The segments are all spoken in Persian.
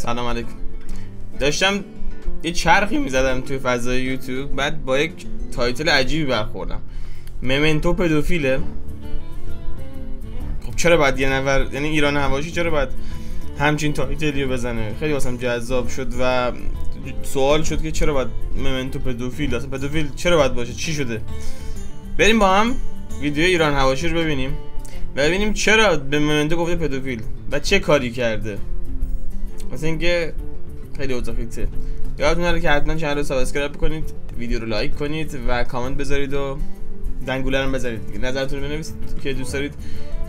سلام علیکم. داشتم یه چرخی میزدم توی فضای یوتیوب، بعد با یک تایتل عجیبی برخوردم، ممنتو پدوفیله. خب چرا باید یه نفر، یعنی ایران حواشی چرا باید همچین تایتلیو بزنه؟ خیلی واسم جذاب شد و سوال شد که چرا باید ممنتو پدوفیل، اصلا پدوفیل چرا باید باشه، چی شده؟ بریم با هم ویدیو ایران حواشی رو ببینیم و ببینیم چرا به ممنتو گفته پدوفیل و چه کاری کرده. مثلا اینکه خیلی اوضاعیته. یادتون نره که حتما چنل رو سابسکرایب کنید، ویدیو رو لایک کنید و کامنت بذارید و زنگوله رو بزنید دیگه. نظرتون رو بنویسید که دوست دارید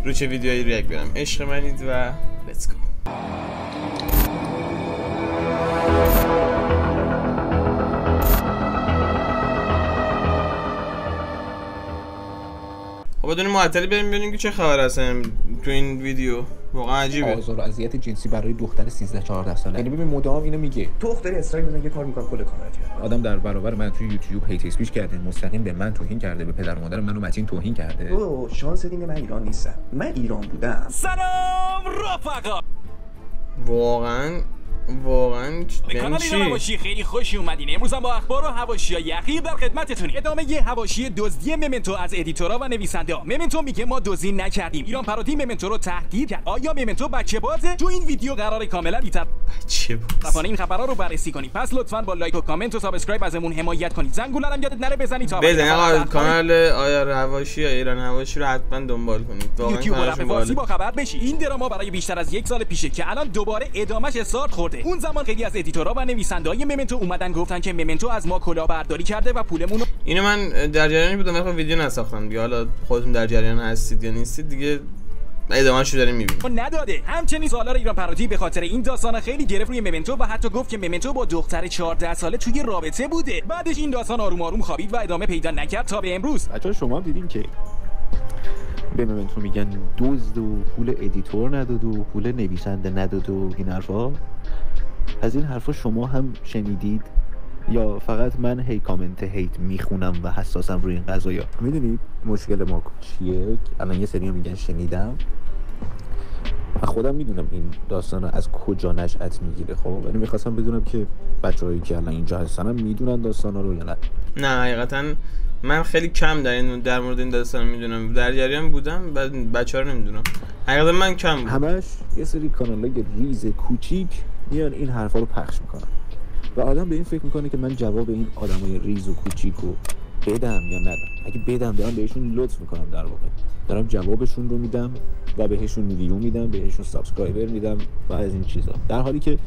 رو چه ویدیویی ریاکت برم. عشق منید و لیتس گو. خب بدون معطلی بریم ببینیم که چه خبر هستن تو این ویدیو. واقعا عجیبه. آزار و اذیت جنسی برای دختر 13 14 ساله. یعنی ببین مدام اینو میگه تو داری استرایک بزن، یه کار میکنه کل کامنت کرد. آدم در برابر من توی یوتیوب هیت اسپیچ کرده، مستقیم به من توهین کرده، به پدر و مادر من و متین توهین کرده. او شانس اینه من ایران نیستم. من ایران بودم. سلام رفقا. واقعا به کانال ایران حواشی خیلی خوش اومدین. امروز هم با اخبار و حواشی‌های اخیر در خدمتتونیم. ادامه یه حواشی دزدی ممنتو از ادیتورها و نویسنده‌ها. ممنتو میگه ما دزدی نکردیم. ایران پارودی ممنتو رو تهدید کرد. آیا ممنتو بچه بازه؟ تو این ویدیو قراره کاملا بچه باز این خبرها رو بررسی کنیم. پس لطفاً با لایک و کامنت و سابسکرایب ازمون حمایت کنید. زنگوله هم یادت نره بزنید تا بزنید. کانال آیا حواشی ایران حواشی رو حتما دنبال کنید. واقعا فارسی با خبر بشی. این دراما برای بیشتر از یک سال پیشه که الان دوباره ادامهش استارت خورده. اون زمان خیلی از ادیتورها و نویسنده‌های ممنتو اومدن گفتن که ممنتو از ما کلاهبرداری کرده و پولمون رو. اینو من در جریانی بودم، ولی ویدیو نساختم دیگه. حالا خودتون در جریان هستید یا نیستید دیگه، ادامه‌شو داریم می‌بینیم. نداده. همچنین سالار ایران پارودی به خاطر این داستان خیلی گرفت روی ممنتو و حتی گفت که ممنتو با دختر 14 ساله توی رابطه بوده. بعدش این داستان آروم آروم خوابید و ادامه پیدا نکرد تا به امروز. بچه‌ها شما دیدین که به ممنتو میگن دزد و پول ادیتور نداد و پول نویسنده نداد و این حرفا. از این حرفا شما هم شنیدید یا فقط من هی کامنت هیت میخونم و حساسم روی این قضايا؟ میدونید مشکل ما چیه؟ الان یه سری میگن شنیدم، من خودم میدونم این داستان از کجا نشأت میگیره. خب ولی میخواستم بدونم که بچه‌هایی که الان اینجا هستن هم میدونن داستانا رو یا نه. نه حقیقتا من خیلی کم در مورد این داستان میدونم. در جریان بودم و بچه‌ها رو نمیدونم. حقیقتا من کم بودم. همش یه سری کانالای ریز کوچیک میان این حرفا رو پخش میکنن و آدم به این فکر میکنه که من جواب این آدمای ریز و کوچیکو بدم یا ندم. اگه بدم دارم بهشون لطف میکنم، در واقع دارم جوابشون رو میدم و بهشون ویو میدم، بهشون سابسکرایبر میدم و از این چیزا، در حالی که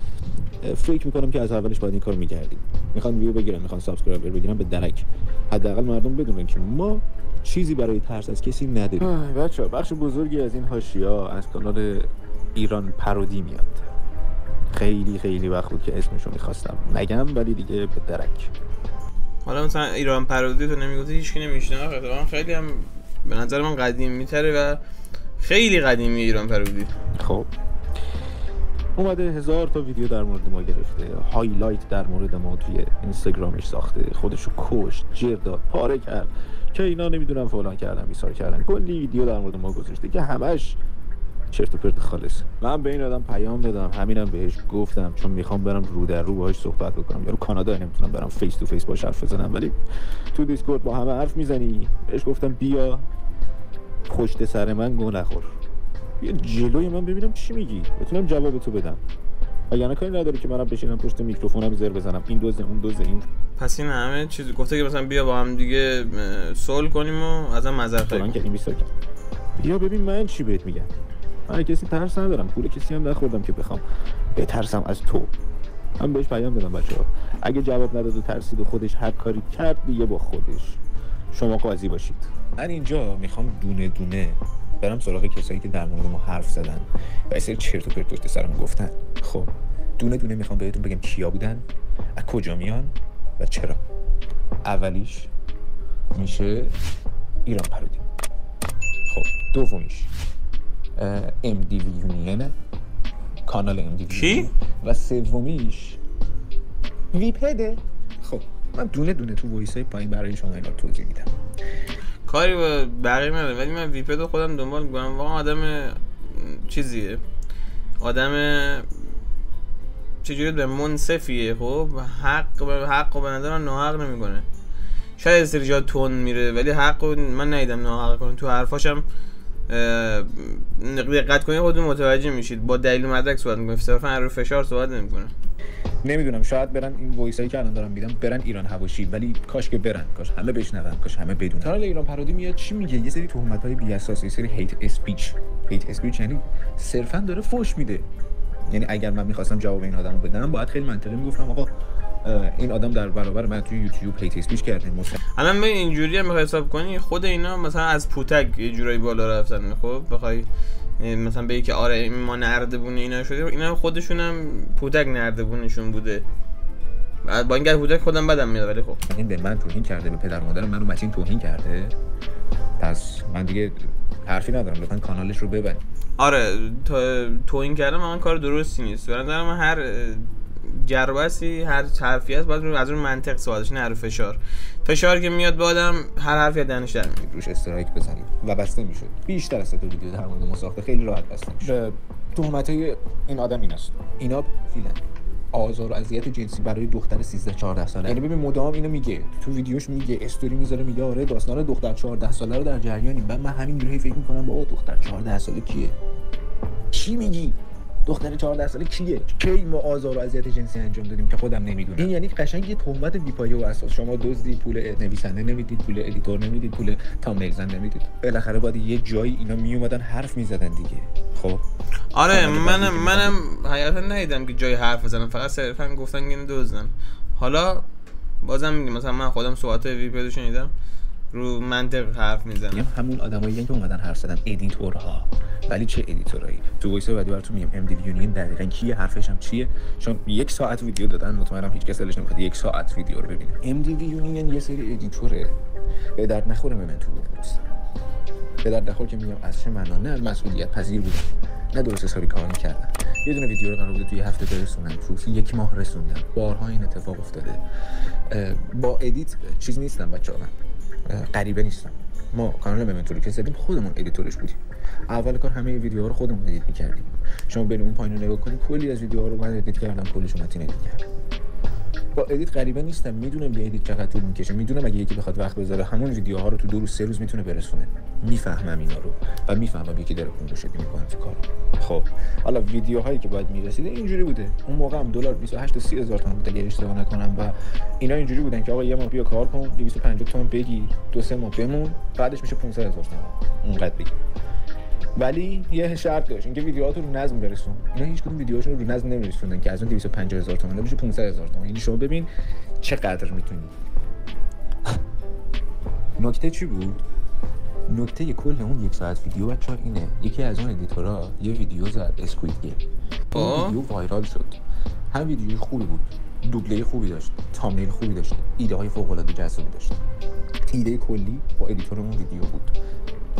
فکر میکنم که از اولش باید این کارو میکردیم. میخوان ویو بگیرن، میخوان سابسکرایبر بگیرن، به درک. حداقل مردم بدونن که ما چیزی برای ترس از کسی نداریم. بچه‌ها بخش بزرگی از این حاشیه‌ها از کانال ایران پارودی میاد. خیلی وقت بود که اسمشو میخواستم نگم ولی دیگه به درک. حالا مثلا ایران پارودی تو نمیگفتی هیچکی نمیشنه. واقعا خیلی هم به نظر من قدیمی‌تره و خیلی قدیمی ایران پارودی. خب اومده 1000 تا ویدیو در مورد ما گرفته، هایلایت در مورد ما توی اینستاگرامش ساخته، خودشو کشت، جر داد، پاره کرد که اینا نمیدونم فلان کردن بیسار کردن، کلی ویدیو در مورد ما گذاشته که همش چرت و پرت خالص. من به این آدم پیام دادم، همینم بهش گفتم، چون میخوام برم رو در رو باهاش صحبت بکنم. یارو کانادا، نمیتونم برم فیس تو فیس باهاش حرف بزنم، ولی تو دیسکورد با همه حرف میزنی. بهش گفتم بیا پشت سر من گو نخور، بیا جلوی من ببینم چی میگی، بتونم جواب تو بدم. وگرنه کاری نداره که منم بشینم پشت میکروفونم زر بزنم این دوزه اون دوزه این. پس این همه چیز گفته که مثلا بیا با هم دیگه صلح کنیم و ازم معذرت خواهی کنیم. بیا ببین من چی بهت میگم. من کسی ترس ندارم، پول کسی هم نخوردم که بخوام بترسم از تو. من بهش پیام دادم بچه‌ها اگه جواب نداد و ترسید و خودش هر کاری کرد دیگه با خودش، شما قاضی باشید. من اینجا میخوام دونه دونه برم سراغ کسایی که در مورد ما حرف زدن و اصلا چرت و پرت پشت سرمون گفتن. خب دونه دونه میخوام بهتون بگم کیا بودن، از کجا میان و چرا. اولیش میشه ایران پارودی. خب دومیش MDV یونین، کانال MDV و سومیش ویپده. خب من دونه دونه تو وایسای پایین برای شما اینا توضیح میدم. کاری با بقیه نداره ولی من ویپد رو خودم دنبال میکنم. واقعا آدم چیزیه، آدم چجوری به منصفیه. خب حق به نظر من ناحق نمیکنه. شاید از سری جا تون میره ولی حق من ندیدم ناحق کنه. تو حرفاشم دقت کنید خودتون متوجه میشید. با دلیل و مدرک صحبت میکنه، صرفا رو فشار صحبت نمیکنه. نمیدونم شاید برن این وایسایی که الان دارم میدم برن ایران حواشی، ولی کاش که برن، کاش همه بشنون، کاش همه بدونن. کانال ایران پرودی میاد چی میگه؟ یه سری تهمت‌های بی اساس، یه سری هیت اسپیچ یعنی صرفا داره فوش میده. یعنی اگر من میخواستم جواب این آدمو بدم باید خیلی منطقی میگفتم آقا این آدم در برابر من توی یوتیوب هیت اسپیچ کرده. الان ببین اینجوری هم حساب کنی خود اینا مثلا از پوتک یه جورایی بالا رفتن. خب بخوای مثلا بگی که آره ما نردبون اینا شده، اینا خودشون هم پوتک نردبونشون بوده. با این پوتک خودم بدم میاد ولی خب این به من توهین کرده، به پدر مادرم منو متین توهین کرده، پس من دیگه حرفی ندارم، لطفا کانالش رو ببرید. آره توهین کردن من کار درستی نیست. به نظر من هر جربسی هر حرفی هست باید از اون منطق سوالش، نه رو فشار که میاد به آدم هر حرفی دهنش در میاد. روش استرایک بزنید و بسته میشد. بیشتر از 3 تا ویدیو در مورد مساخته خیلی راحت بسته میشد. تهمتای این آدم ایناست، اینا فیلن آزار و اذیت جنسی برای دختر 13-14 ساله. یعنی ببین مدام اینو میگه تو ویدیوش، میگه استوری میذاره، میگه آره داستان دختر 14 ساله رو در جریانیم. من همینجوری فکر میکنم بابا دختر 14 ساله کیه؟ چی میگی؟ دختر 14 ساله کیه؟ کی ما آزار و اذیت جنسی انجام دادیم که خودم نمیدونم؟ این یعنی قشنگ یه تهمت بی‌پایه و اساس. شما دزدی، پول نویسنده نمیدید، پول ادیتور نمیدید، پول تامنیل زن نمیدید. بالاخره باید یه جایی اینا میومدن حرف میزدن دیگه. خب آره منم حقیقتا ندیدم که جای حرف بزنم، فقط صرفا گفتن اینو دزدن. حالا بازم میگم مثلا من خودم صحبت ویپیدو شنیدم، رو منطق حرف میزنم. همون آدمایی که اومدن حرف زدن ادیتورها. ولی چه ادیتورایی؟ تو وایس بعدی براتون میگم ام دی یونین دقیقاً کیه، حرفش هم چیه. چون 1 ساعت ویدیو دادن، مطمئنم هیچ کس دلش نمیخواد 1 ساعت ویدیو رو ببینه. ام دی یونین یه سری ادیتوره به درد نخوره. من تو بود به درد نخور که میگم از چه معنا، نه مسئولیت پذیر بودن، نه درست حسابی کار می‌کردن. یه دونه ویدیو رو قرار بود توی هفته برسونن، تو 1 ماه رسوندن. بارها این اتفاق افتاده. با ادیت چیز نیستم بچه‌ها، غریبه نیستم. ما کانال ممنتو رو که زدیم خودمون ادیتورش بودیم. اول کار همه ویدیوها رو خودمون ادیت می‌کردیم. شما برید اون پایین رو نگاه کنید، کلی از ویدیوها رو من ادیت کردم، کلیشو متین ادیت کردم. با ادیت غریبه نیستم، میدونم یه ادیت چقدر طول می‌کشه، میدونم اگه یکی بخواد وقت بذاره همون ویدیوها رو تو 2 روز 3 روز میتونه برسونه. میفهمم اینا رو و میفهمم یکی داره پول شدی می‌کنه تو کارو. خب حالا ویدیوهایی که باید میرسیده اینجوری بوده. اون موقع هم دلار 28 تا 30 هزار تومان بود اگه اشتباه نکنم و اینا اینجوری بودن که آقا یه ماه بیا کار کن، 250 تومان بگی، 2-3 ماه بمون، بعدش میشه 500 هزار تومان. اونقدر بگی. ولی یه شرط داشت، اینکه ویدیوهاتو رو نظم برسون. اینا هیچ کدوم ویدیوهاشون رو نظم نمیرسوندن که از اون 250 هزار تومان بشه 500 هزار تومان. یعنی شما ببین چقدر میتونی. نکته چی بود؟ نکته کل اون 1 ساعت ویدیو بچه‌ها اینه، یکی از اون ادیتورها یه ویدیو زد اسکوید گیم. اون ویدیو وایرال شد. هم ویدیو خوبی بود، دوبله خوبی داشت، تامنیل خوبی داشت، ایده های فوق العاده جذابی داشت. ایده کلی با ادیتور اون ویدیو بود.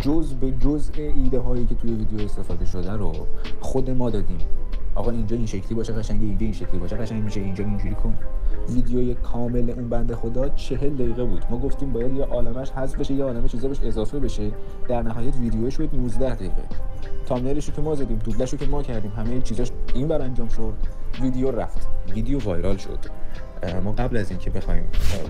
جزء به جزء ایده هایی که توی ویدیو استفاده شده رو خود ما دادیم. آقا اینجا این شکلی باشه قشنگه، اینجا این شکلی باشه قشنگ میشه، اینجا اینجوری کن. ویدیوی کامل اون بنده خدا 40 دقیقه بود. ما گفتیم باید یه عالمش حذف بشه، یه عالمه چیزا بهش اضافه بشه. در نهایت ویدیو شد 19 دقیقه. تامنیلش رو که ما زدیم، دوبلش رو که ما کردیم، همه چیزاش این بر انجام شد. ویدیو رفت، ویدیو وایرال شد. ما قبل از اینکه بخوایم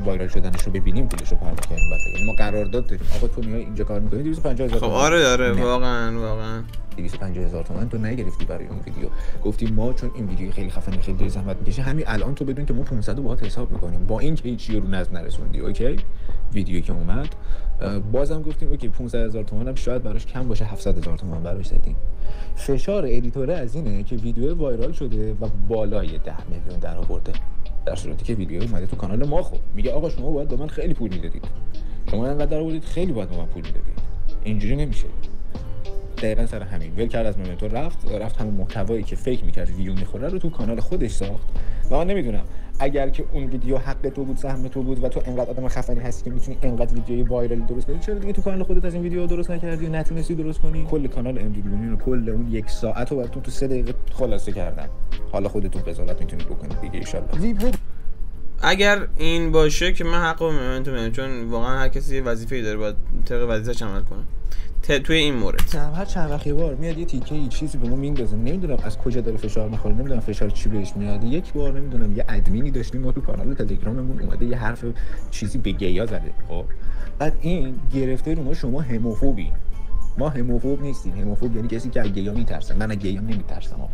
وایرال شدنش رو ببینیم پولش رو پرداخت کردیم. یعنی ما قرارداد داریم، آقا تو میای اینجا کار می‌کنی 250 هزار تومان. خب آره واقعا 250 هزار تومان تو نگرفتی برای اون ویدیو. گفتیم ما چون این ویدیو خیلی خفنه، خیلی زحمت می‌کشه، همین الان تو بدون که ما 500 رو باهات حساب می‌کنیم، با این که هیچی رو نظم نرسوندی. اوکی ویدیویی که اومد بازم گفتیم اوکی 500 هزار تومان هم شاید براش کم باشه، 700 هزار تومان براش زدیم. فشار ادیتور از اینه که ویدیو وایرال شده و بالای 10 میلیون درآورده، در صورتی که ویدیو اومده تو کانال ما. خب میگه آقا شما باید به من خیلی پول میدادید، شما انقدر درآوردید، خیلی باید به من پول میدادید. اینجوری نمیشه. دقیقاً سر همین ول کرد از ممنتو، رفت همون محتوایی که فکر میکرد ویو میخوره رو تو کانال خودش ساخت. و من نمیدونم اگر که اون ویدیو حق تو بود، سهم تو بود و تو انقدر آدم خفنی هستی که میتونی انقدر ویدیوی وایرال درست کنی، چرا دیگه تو کانال خودت از این ویدیو درست نکردی و نتونستی درست کنی؟ کل کانال ام دی یونین رو کل اون 1 ساعت رو براتون تو 3 دقیقه خلاصه کردم. حالا خودتون قضاوت میتونید بکنید دیگه ان شاءالله. اگر این باشه که من حق و ممنتو میدم، چون واقعا هر کسی وظیفه‌ای داره باید طبق وظیفه‌اش عمل کنه. توی این مورد هر چند وقت یه بار میاد یه تیکه ای چیزی به ما میندازه، نمیدونم از کجا داره فشار میخوره، نمیدونم فشار چی بهش میاد. یک بار نمیدونم یه ادمینی داشتیم ما تو کانال تلگراممون اومده یه حرف چیزی به گیا زده. خب بعد این گرفته رو ما شما هموفوبی. ما هموفوب نیستیم. هموفوب یعنی کسی که از گیا میترسه. من از گیا نمیترسم.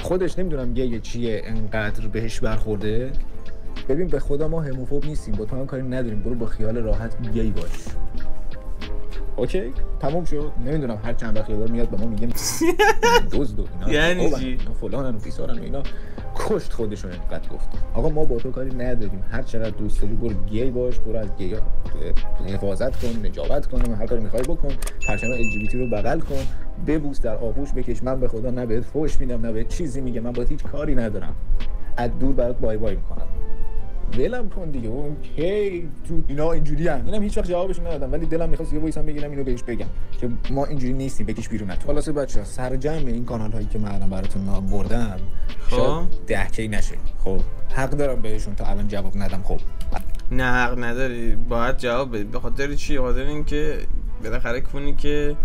خودش نمیدونم گیا چیه انقدر بهش برخورده. ببین به خدا ما هموفوب نیستیم، با تو هم کاری نداریم، برو با خیال راحت گی باش. اوکی تموم شد. نمیدونم هر چند وقت یه بار میاد به ما میگه دزد و اینا یعنی چی فلانن و فیسارن و اینا. کشت خودشون اینقدر گفت. آقا ما با تو کاری نداریم، هر چقدر دوست داری برو گی باش، برو از گیا حفاظت کن، نجابت کن، هر کاری میخوای بکن، پرچم LGBT رو بغل کن، ببوس در آغوش بکش. من به خدا نه بهت فحش میدم نه بهت چیزی میگم، من با هیچ کاری ندارم، از دور برات بای بای میکنم. ولم کن دیگه. اون کی تو اینا اینجوری ان. اینم هیچ وقت جوابش ندادم، ولی دلم می‌خواست یه وایسم بگیرم اینو بهش بگم که ما اینجوری نیستیم، بکش بیرون. تو خلاصه بچه‌ها سرجم این کانال هایی که من الان براتون بردم شاید 10 کی نشه. خب حق دارم بهشون تا الان جواب ندم. خب نه حق نداری، باید جواب بدی. به خاطر چی؟ خاطر اینکه بالاخره کونی که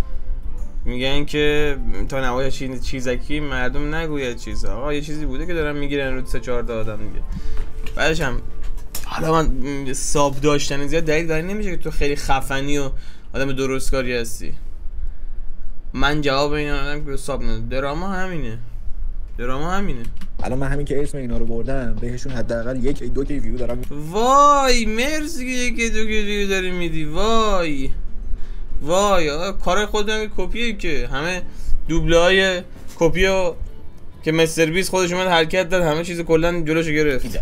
میگن که تا نوای چیزکی مردم نگوید چیز. آقا یه چیزی بوده که دارن میگیرن رو 3-4 تا آدم دیگه. بعدش هم حالا من ساب داشتن زیاد دلیل برای نمیشه که تو خیلی خفنی و آدم درستکاری هستی. من جواب اینا دادم که ساب ندارم. دراما همینه. الان من همین که اسم اینا رو بردم بهشون حداقل 1-2 کی ویو دارم. وای مرسی که 1-2 کی ویو داری میدی. وای کار خودم کپیه که همه دوبله های کپیو که مستر بیس خودش اومد حرکت داد، همه چیز کلا جلوشو گرفت.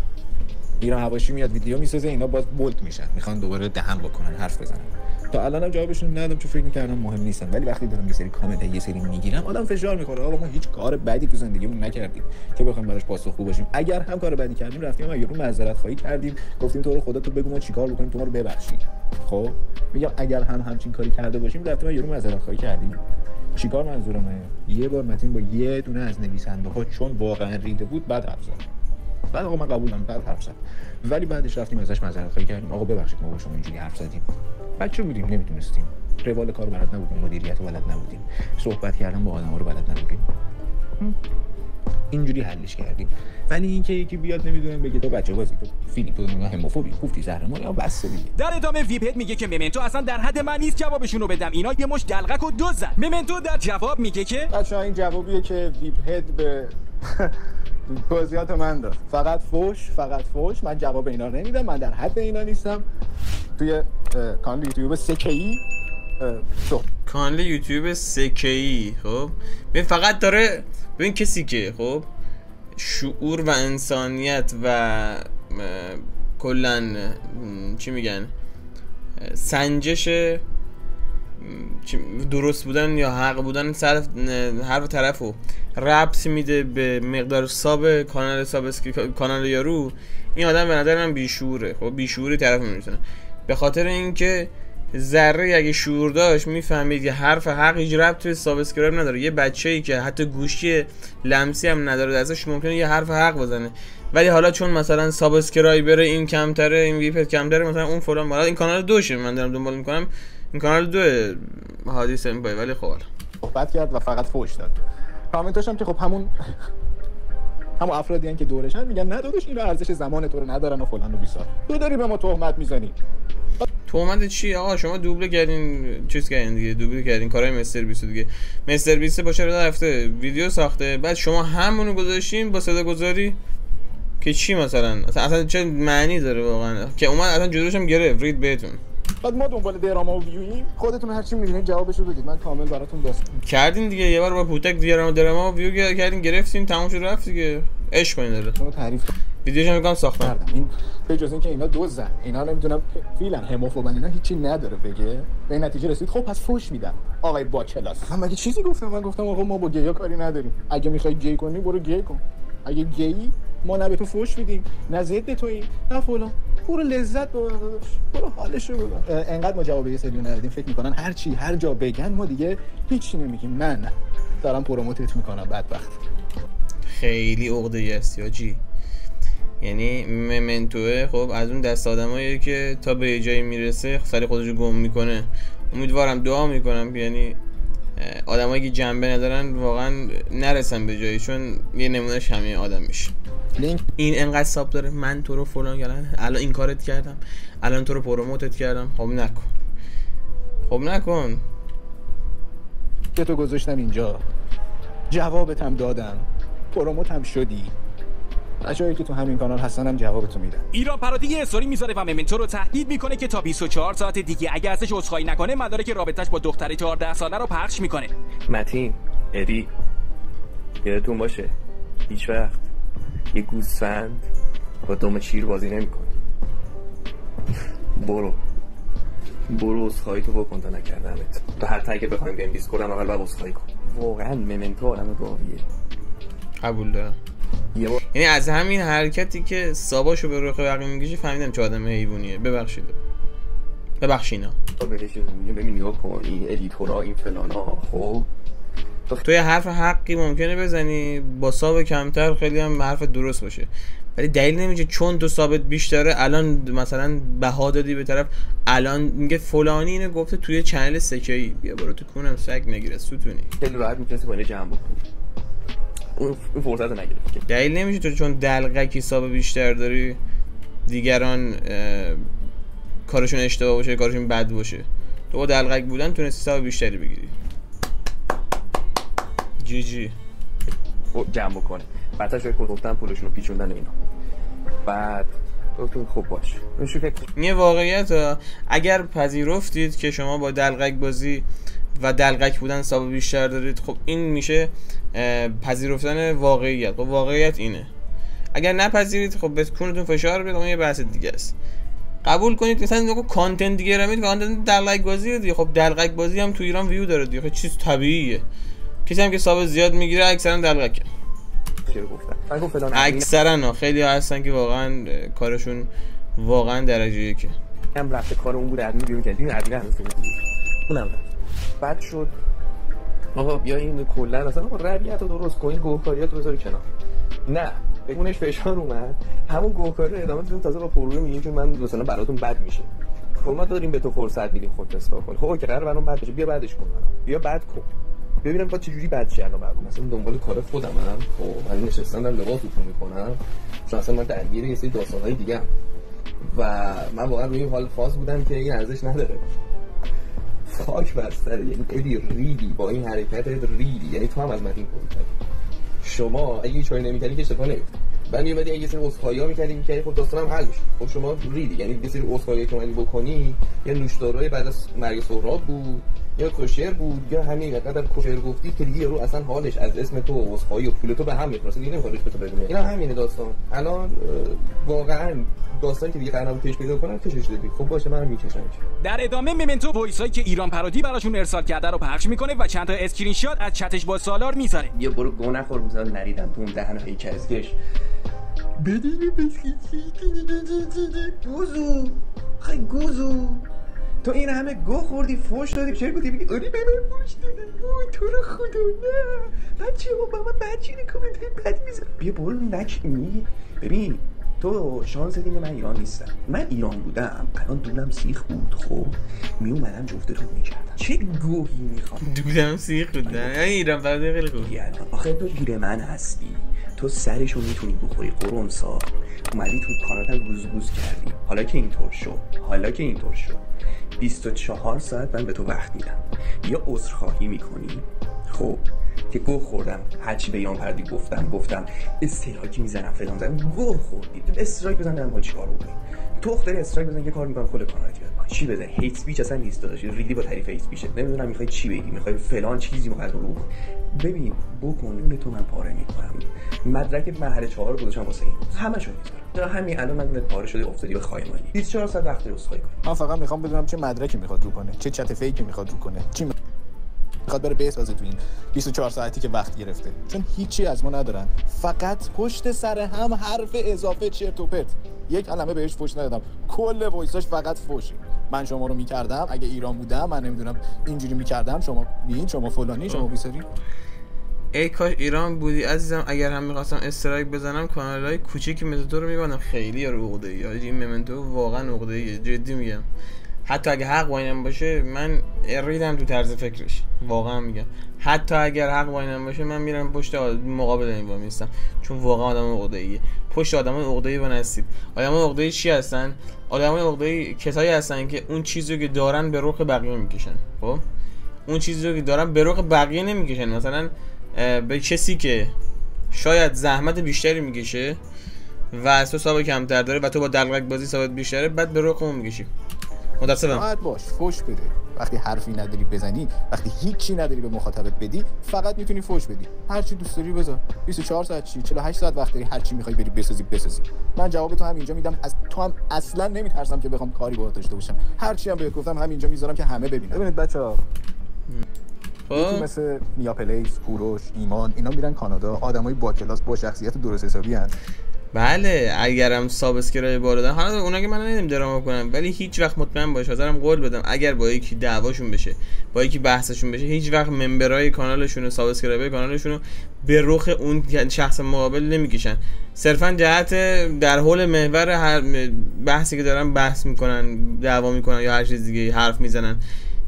ایران حواشی میاد ویدیو میسازه، اینا باز بولد میشن، میخوان دوباره دهن بکنن، حرف بزنن. تا الانم جوابشون ندادم چون فکر می‌کردم مهم نیستن، ولی وقتی دارم یه سری کامنت یه سری میگیرم آدم فشار میخوره. آقا ما هیچ کار بدی تو زندگیمون نکردیم که بخوایم براش پاسخگو باشیم. اگر هم کار بدی کردیم رفتیم یارو معذرت خواهی کردیم، گفتیم تو رو خدا تو بگو ما چیکار بکنیم تو ما رو ببخشید. خب میگم اگر همچین کاری کرده باشیم رفتیم یارو معذرت خواهی کردیم. چیکار منظورمه؟ یه بار متین با یه دونه از نویسنده‌ها چون واقعا ریده بود بعد حرف زد. بعد آقا من قبولم، بعد حرف زد، ولی بعدش رفتیم ازش معذرت خواهی کردیم. آقا ببخشید ما با شما اینجوری حرف زدیم، بچه بودیم نمیتونستیم، روال کارو بلد نبودیم، مدیریت رو بلد نبودیم، صحبت کردن با آدما رو بلد نبودیم، اینجوری حلش کردیم. ولی اینکه یکی بیاد نمیدونم بگه تو بچه بازی، تو فیلی، تو هموفوبی، گفتی زهرمار، یا بس دیگه. در ادامه ویپد میگه که ممنتو اصلا در حد من نیست جوابشون رو بدم، اینا یه مش دلغک و دزدن. ممنتو در جواب میگه که بچه‌ها این جوابیه که ویپد به توضیحات من داد. فقط فوش. من جواب اینا نمیدم، من در حد اینا نیستم. توی کانال یوتیوب 3کی کانال یوتیوب 3کی خب ببین فقط داره ببین کسی که خب شعور و انسانیت و کلن چی میگن سنجش درست بودن یا حق بودن هر طرفو ربط میده به مقدار ساب کانال یارو، این آدم به نظر من بیشوره. خب بیشوری طرف نمیتونه، به خاطر اینکه ذره اگه شعور داشت میفهمید که حرف حق هیچ ربط به سابسکرایب نداره. یه بچه‌ای که حتی گوشی لمسی هم نداره ازش ممکنه یه حرف حق بزنه، ولی حالا چون مثلا سابسکرایبر این کمتره، این ویپد کمتره، مثلا اون فلان بالا، این کانال دوشه من دارم دنبال میکنم، این کانال 2 هادی سنپای، ولی خب صحبت کرد و فقط فوش داد. کامنتاش هم که خب همون افرادی ان که دورشن میگن نه داداش اینا ارزش زمان تو رو ندارن و فلان و بیسار، تو داری به ما تهمت میزنی. تهمت چی آقا؟ شما دوبله کردین، چیز کردین دیگه، دوبله کردین کارهای مستر بیست دیگه. مستر بیست باشه رفته ویدیو ساخته، بعد شما همونو گذاشتین با صدا گذاری که چی اصلا چه معنی داره واقعا که اومد اصلا جلوش هم گرفت رید بهتون. بعد ما دنبال دراما و ویوییم، خودتون هر چی می‌دونید جوابشو بدید، من کامل براتون بس کردین دیگه. یه بار با پوتک دراما و ویو کردین گرفتین، تموم شد رفت دیگه. عشق کنین داره. شما تعریف ویدیوش میگم ساختم. این به جز اینکه اینا دزدن، اینا نمیدونم فیلن هموفوبن، اینا هیچی نداره بگه، به این نتیجه رسید خب پس فوش میدم. آقای با کلاس من مگه چیزی گفتم؟ من گفتم آقا ما با گیا کاری نداریم، اگه میخوای گی کنی برو گی کن، اگه گیی ما نه به تو فوش میدیم نه ضد تویی نه فلان، برو لذت ببر، برو حالشو ببر. انقدر ما جواب یه سری ندادیم فکر میکنن هر چی هر جا بگن ما دیگه هیچی نمیگیم. من دارم پروموتت میکنم بدبخت. خیلی عقده‌ای هستی آجی. یعنی ممنتوه خب از اون دست آدماییه که تا به یه جایی میرسه سری خودشو گم میکنه. امیدوارم، دعا میکنم که یعنی آدمایی که جنبه ندارن واقعا نرسن به جایی، چون یه نمونهش همین آدم میشه. لینک این انقدر ساب داره، من تو رو فلان کردم، الان این کارت کردم، الان تو رو پروموتت کردم. خب نکن، خب نکن. که تو گذاشتم اینجا، جوابت هم دادم، پروموت هم شدی. بچه‌هایی که تو همین کانال هستن هم جوابتو میدن. ایران پرودی یه استوری میذاره و ممنتو رو تهدید میکنه که تا 24 ساعت دیگه اگه ازش عذرخواهی نکنه مدارک رابطش با دختر 14 ساله رو پخش میکنه. متین، ادی، یادتون باشه هیچ وقت یه گوسفند با دم شیر بازی نمیکنه. برو عذرخواهی تو بکن تا نکردمت. تو حتی اگه بخوایم بیایم دیسکوردم اول باید عذرخواهی کن. واقعا ممنتو آدم گاویه. قبول دارم. یعنی از همین حرکتی که ساباشو به رخ بقیه میگیشه فهمیدم چه آدم حیوانیه. ببخشینا. ببین نگاه کن، این ادیتورا، این فلانا، خب تو یه حرف حقی ممکنه بزنی با ساب کمتر خیلی هم حرف درست باشه، ولی دلیل نمیشه چون تو سابت بیشتره الان مثلا بها دادی به طرف، الان میگه فلانی اینو گفته توی چنل سکه‌ای، بیا برو تو کونم سگ نگیره ستونی. خیلی راحت میتونستی با اینو جمع بکنی، اون فرصت رو نگرفتی. دلیل نمیشه تو چون دلقکی ساب بیشتر داری دیگران کارشون اشتباه باشه، کارشون بد باشه. تو با دلقک بودن تونستی ساب بیشتری بگیری. جی جمع بکنه. بعدش فکر گفتم پولشون رو پیچوندن اینا. بعد گفتم خب باش. این واقعیت اگر پذیرفتید که شما با دلقک بازی و دلقک بودن ساب بیشتر دارید، خب این میشه پذیرفتن واقعیت. خب واقعیت اینه. اگر نپذیرید خب به کونتون فشار بیاد، اون یه بحث دیگه است. قبول کنید مثلا نگو کانتنت دیگه رو میگید، کانتنت دلقک بازی دیگه. خب دلقک بازی هم تو ایران ویو داره دیگه، چیز طبیعیه. کسی هم که ساب زیاد میگیره اکثرا دلقکه. اکثرا خیلی هستن که واقعا کارشون واقعا درجه یکه. هم رفته کار اون بود ادمین بیرون کرد. این ادمین هنوز بود. اونم بعد شد آقا بیا این کلا اصلا ربیعت رو درست کن، این گوکاریات رو بذار کنار. نه اونش فشار اومد، همون گوکاری رو ادامه بدیم تازه با پرو میگیم چون من مثلا براتون بد میشه. خب ما داریم به تو فرصت میدیم خودت اصلاح کن. خب اوکی قرار برام بد بشه، بیا بعدش کن. بیا بعد کن ببینم با چه جوری بد شه. الان مثلا دنبال کار خودم خب من نشستم دارم لباسشون میکنم، چون اصلا من درگیر یه سری داستان‌های دیگه ام و من واقعا روی این حال فاز بودم که این ارزش نداره. خاک بر سر، یعنی ادی ریدی با این حرکت ریدی، یعنی تو هم از متین کردی. شما اگه هیچ کاری نمی‌کردی که اتفاق نمی‌افتاد. بعد میومدی اگه سری عذرخواهی‌ها می‌کردی خب داستانم حل می‌شد. خب شما ریدی، یعنی یه سری عذرخواهی که اومدی بکنی یا نوشدارای بعد از مرگ سهراب بود یا کوشر بود یا همین قدر کوشر گفتی که دیگه رو اصلا حالش از اسم تو عذرخواهی و پول تو به هم می‌خوره، دیگه نمی‌خواد به تو بدونه. اینا همینه داستان. الان واقعا داستانی که دیگه قرار بود پیش پیدا کنن کشش دادی. خب باشه منم میکشم. در ادامه ممنتو وایسایی که ایران پرودی براشون ارسال کرده رو پخش میکنه و چند تا اسکرین شات از چتش با سالار میذاره. بیا برو گو نخور مثلا نریدم تو اون دهن هیکلزگش. بدین گوزو خیلی گوزو تو این همه گو خوردی فوش دادی چرا گفتی بگی آری به من فوش دادی وای تو رو خدا نه بچه ها با من بچه اینه کامنت بد میزن. بیا برو نکنی. ببین تو شانس دینه من ایران نیستم. من ایران بودم الان دولم سیخ بود. خب می اومدم جفتتون میکردم. چه گوهی میخوام دولم سیخ بود نه ایران فرده خیلی خوب. آخه تو گیر من هستی، تو سرشو میتونی بخوری قرمسا. اومدی تو کانالم گوز کردی. حالا که اینطور شد 24 ساعت من به تو وقت میدم. یا عذرخواهی میکنی خب که گوه خوردم، هرچی به ایران پردی گفتم استیلاکی میزنم فلان میزنم، گوه خوردی استرایک بزن برم چیکار بکنی. تو داری استرایک بزن یه کار میکنم خود کانالت بیاد. چی بزن؟ هیت اسپیچ اصلا نیست داداش، ریدی با تعریف هیت اسپیچ. نمیدونم میخوای چی بگی، میخوای فلان چیزی میخوای رو ببین بکن. تو من پاره میکنم. مدرک مرحله 4 رو گذاشتم واسه این همشو میذارم. همین الان من پاره شده افتادی به خایمانی. 24 ساعت وقت رسوایی کنی. من فقط میخوام بدونم چه مدرکی میخواد رو کنه، چه چت فیکی میخواد رو کنه، چی میخواد بره بسازه تو این 24 ساعتی که وقت گرفته، چون هیچی از ما ندارن، فقط پشت سر هم حرف اضافه چرت و پرت. یک کلمه بهش فوش ندادم، کل وایساش فقط فوشه. من شما رو میکردم اگه ایران بودم، من نمیدونم اینجوری میکردم، شما بین، شما فلانی، شما بیساری. ای کاش ایران بودی عزیزم. اگر هم میخواستم استرایک بزنم کانالای کوچیکی مثل تو رو میبندم. خیلی یارو عقده‌ای. این ممنتو واقعا عقده‌ایه، جدی میگم. حتی اگه حق با اینم باشه من ریدم تو طرز فکرش، واقعا میگم حتی اگر حق با اینم باشه من میرم پشت مقابل این با میستم، چون واقعا آدم عقده‌ایه. پشت آدمای عقده‌ای بنستید. آدمای عقده‌ای چی هستن؟ آدمای عقده‌ای کسایی هستن که اون چیزی رو که دارن به رخ بقیه میکشن. خب اون چیزی رو که دارن به رخ بقیه نمیکشن. مثلا به کسی که شاید زحمت بیشتری میکشه و از تو ثابت کمتر داره و تو با دلقک بازی ثابت بیشتره، بعد به رخ اون میکشی. متاسفم. راحت باش، فوش بده. وقتی حرفی نداری بزنی، وقتی هیچی نداری به مخاطبت بدی، فقط میتونی فوش بدی. هر چی دوست داری بذار. 24 ساعت چی؟ 48 ساعت وقت داری، هر چی میخوای بری بسازی. من جواب تو هم اینجا میدم. از تو هم اصلا نمیترسم که بخوام کاری باهات داشته باشم. هر چی هم بهت گفتم همینجا میذارم که همه ببینن. ببینید بچه‌ها، یکی مثل نیا پلیس، کوروش، ایمان، اینا میرن کانادا، آدمای با کلاس با شخصیت درست حسابی ان. بله اگرم سابسکرایب بالا دارن، حالا اونا که من نمیدونم دراما کنم، ولی هیچ وقت مطمئن باش، حاضرم قول بدم اگر با یکی دعواشون بشه، با یکی بحثشون بشه، هیچ وقت ممبرای کانالشون و سابسکرایبر کانالشون رو به رخ اون شخص مقابل نمیکشن. صرفا جهت در حول محور هر بحثی که دارن بحث میکنن، دعوا میکنن یا هر چیز دیگه حرف میزنن،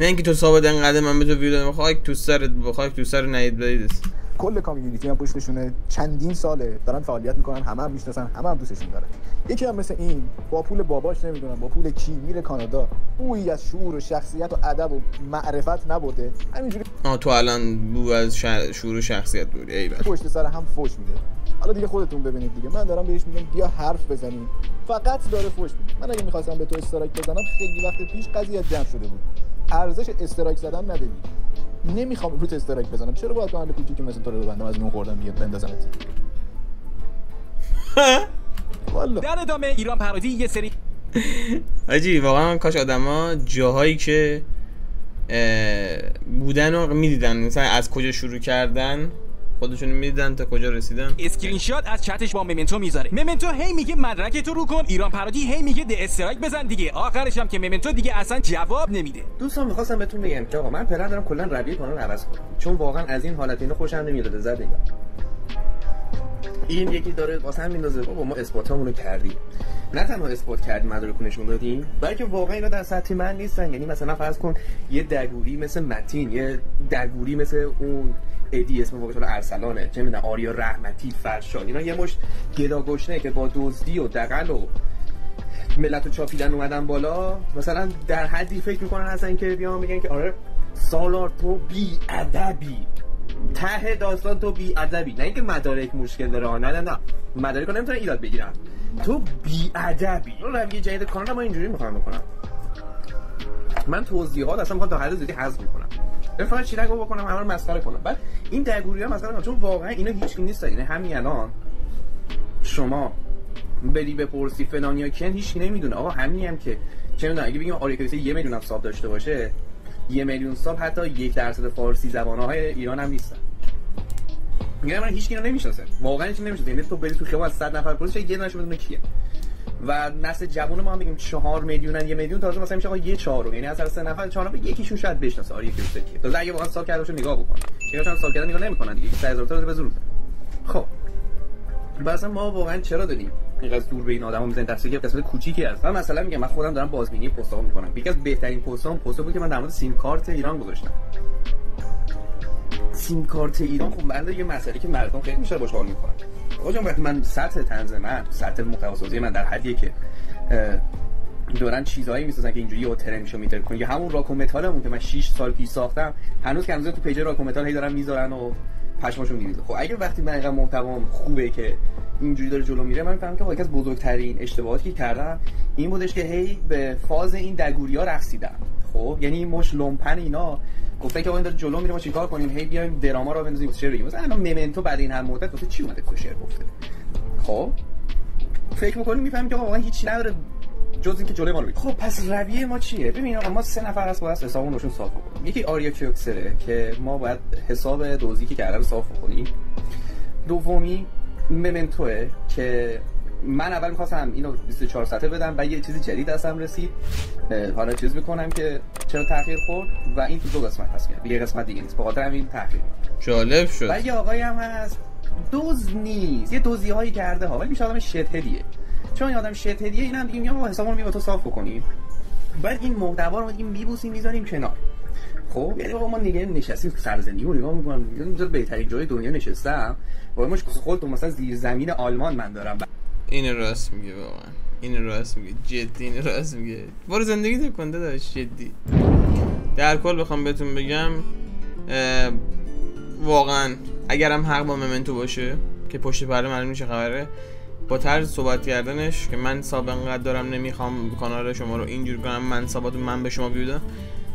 نه اینکه تو ثابت انقدر من به تو ویدیو دادم خاک تو سرت بخاک تو سر نید بدید. کل کامیونیتی هم پشتشونه، چندین ساله دارن فعالیت میکنن، همه هم میشناسن، همه هم دوستشون دارن. یکی هم مثل این با پول باباش نمیدونم با پول کی میره کانادا، بویی از شعور و شخصیت و ادب و معرفت نبرده، همینجوری تو الان بو از شعور و شخصیت بودی. ای بابا پشت سر هم فوش میده. حالا دیگه خودتون ببینید دیگه. من دارم بهش میگم بیا حرف بزنیم، فقط داره فوش میده. من اگه می‌خواستم به تو استرایک بزنم خیلی وقت پیش قضیه جمع شده بود. ارزش استرایک زدن نداری. نمیخوام روت استرایک بزنم. چرا باید کانال کوچیکی مثل تو رو ببندم از نون خوردم بیاد بندازمت؟ والله در ادامه ایران پرودی یه سری آجی واقعا کاش آدما جاهایی که بودن رو میدیدن، مثلا از کجا شروع کردن خودشون میدیدن تا کجا رسیدن. اسکرین شات از چتش با ممنتو میذاره. ممنتو هی میگه مدرک تو رو کن، ایران پرودی هی میگه ده استرایک بزن دیگه. آخرش هم که ممنتو دیگه اصلا جواب نمیده. دوستان می‌خواستم بهتون بگم که آقا من پلن دارم کلا رویه کانال عوض کنم، چون واقعا از این حالت اینو خوشم نمیاد. زد این یکی داره واسه هم میندازه بابا ما اثباتامون رو کردیم، نه تنها اثبات کردیم مدارک نشون دادیم، بلکه واقعا اینا در سطح من نیستن. یعنی مثلا فرض کن یه دگوری مثل متین، یه دگوری مثل اون ادی اسم واقعا ارسلانه، چه میدونم آریا رحمتی، فرشاد، اینا یه مش گدا گشنه که با دزدی و دغل و ملت چاپیدن اومدن بالا، مثلا در حدی فکر میکنن هستن که بیان میگن که آره سالار تو بی ادبی، ته داستان تو بی ادبی، نه اینکه مدارک مشکل داره، نه مدارک رو نمیتونن ایراد بگیرن، تو بی ادبی. رو رویه جدید کانال ما اینجوری میخوام بکنم. من توضیحات اصلا میخوام تا حد زیادی حذف میکنم، فقط چیرگو بکنم، همه رو مسخره کنم. بعد این درگوری‌ها مسخره کنم، چون واقعا اینا هیچ کی نیست. یعنی همین الان شما بری بپرسی فلان یا کن هیچ کی نمیدونه. آقا همینی هم که چه میدونم اگه بگیم آریا کلیسی 1 میلیون ساب داشته باشه، 1 میلیون ساب حتی 1% فارسی زبان‌های ایران هم نیستن. میگم من هیچ کی رو نمیشناسه، واقعا هیچ کی نمیشناسه. یعنی تو بری تو خیابون از 100 نفر پرسش یه دونهش بدونه کیه. و نسل جوون ما هم بگیم 4 میلیونن، 1 میلیون تازه مثلا میشه آقا 1/4، یعنی از 3 نفر 4 نفر یکیشون شاید بشناسه آریا کلیسی کیه. تازه اگه واقعا ساب کرده باشه نگاه بکن، اینا چون ساب کردن نگاه نمیکنن دیگه، 3000 تا به زور. خب مثلا ما واقعا چرا داریم اینقدر دور به این آدما میزنیم؟ درسته که قسمت کوچیکی هست. من مثلا میگم من خودم دارم بازبینی پستام میکنم. یکی از بهترین پستام بود که من در مورد سیم کارت ایران گذاشتم. سیم کارت ایران خب بعد یه مسئله که مردم خیلی میشه باش حال میکنن. آقا جان وقتی من سطح طنز من، سطح محتواسازی من در حدیه که دوران چیزایی میسازن که اینجوری او ترندشو میتر کنه، یا همون راکو متالمون که من 6 سال پیش ساختم هنوز که تو پیج راکو متال هی دارن میذارن و پشماشون میریزه. خب اگه وقتی من اینقدر محتوام خوبه که اینجوری داره جلو میره، من میفهمم که یکی از بزرگترین اشتباهاتی که کردم این بودش که هی به فاز این دگوریا رقصیدم. خب یعنی این مش لومپن اینا گفتن که آقا این داره جلو میره ما چیکار کنیم، هی بیایم دراما رو بندازیم چه بگیم. مثلا ممنتو بعد این هم مدت گفت چی اومده کوشر گفته. خب فکر می‌کنیم میفهمیم که واقعا هیچ نداره جز اینکه جلوی ما رو بگیره. خب پس رویه ما چیه؟ ببین آقا ما 3 نفر هست باید حسابمون روشون صاف کنیم. یکی آریا کیوکسره که ما باید حساب دزدی که کرده رو صاف کنیم. دومی ممنتوه که من اول می‌خواستم اینو 24 ساعته بدم و یه چیزی جدید دستم رسید، حالا چیز می‌کنم که چرا تأخیر خورد و این تو 2 قسمت هست، یه قسمت دیگه نیست، به خاطر همین تأخیر جالب شد. و یه آقایی هم هست دوز نیست، یه دوزی‌هایی کرده ها، ولی میشه آدم شت هدیه. چون این آدم شت هدیه اینم دیگه میگم آقا حسابمون رو تو صاف بکنیم. بعد این محتوا رو ما دیگه میبوسیم میذاریم کنار. خب یعنی ما دیگه نشستیم سر زندگی رو نگاه میکنم، اینجا بهترین جای دنیا نشستم، با مش خودت مثلا زیر زمین آلمان من دارم. این راست میگه واقعا، این راست میگه، جدی این راست میگه. برو زندگی کنده داشت جدی. در کل بخوام بهتون بگم واقعا اگرم حق با ممنتو باشه که پشت پرده معلوم میشه خبره، با طرز صحبت کردنش که من سابقه دارم نمیخوام کانال شما رو اینجور کنم، منصبات من به شما بیودم،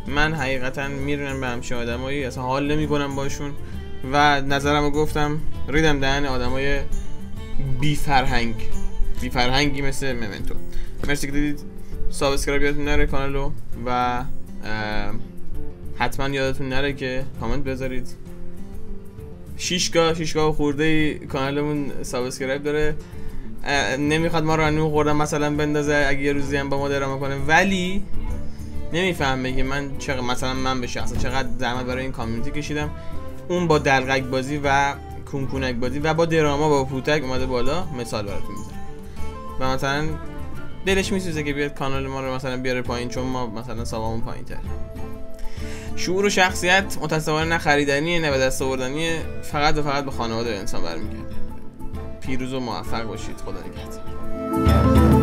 من حقیقتا میرونم به همچین آدمایی، اصلا حال نمیکنم باشون و نظرمو گفتم، ریدم دهن آدمای بی فرهنگی مثل ممنتو. مرسی که دیدید. سابسکرایب یادتون نره کانالو و حتما یادتون نره که کامنت بذارید. 6 خورده کانالمون سابسکرایب داره، نمیخواد ما رو انو خوردم مثلا بندازه اگه یه روزی هم با ما درام کنه، ولی نمیفهمه که من چقدر مثلا من به شخصه چقدر زحمت برای این کامیونیتی کشیدم. اون با دلقک بازی و کونکونک بازی و با دراما با پوتک اومده بالا، مثال براتون میزنم و مثلا دلش میسوزه که بیاد کانال ما رو مثلا بیاره پایین چون ما مثلا سابقمون پایین‌تره. شعور و شخصیت متأسفانه نه خریدنیه نه به دست آوردنیه، فقط و فقط به خانواده انسان برمیگرده. پیروز و موفق باشید. خدا نگهدار.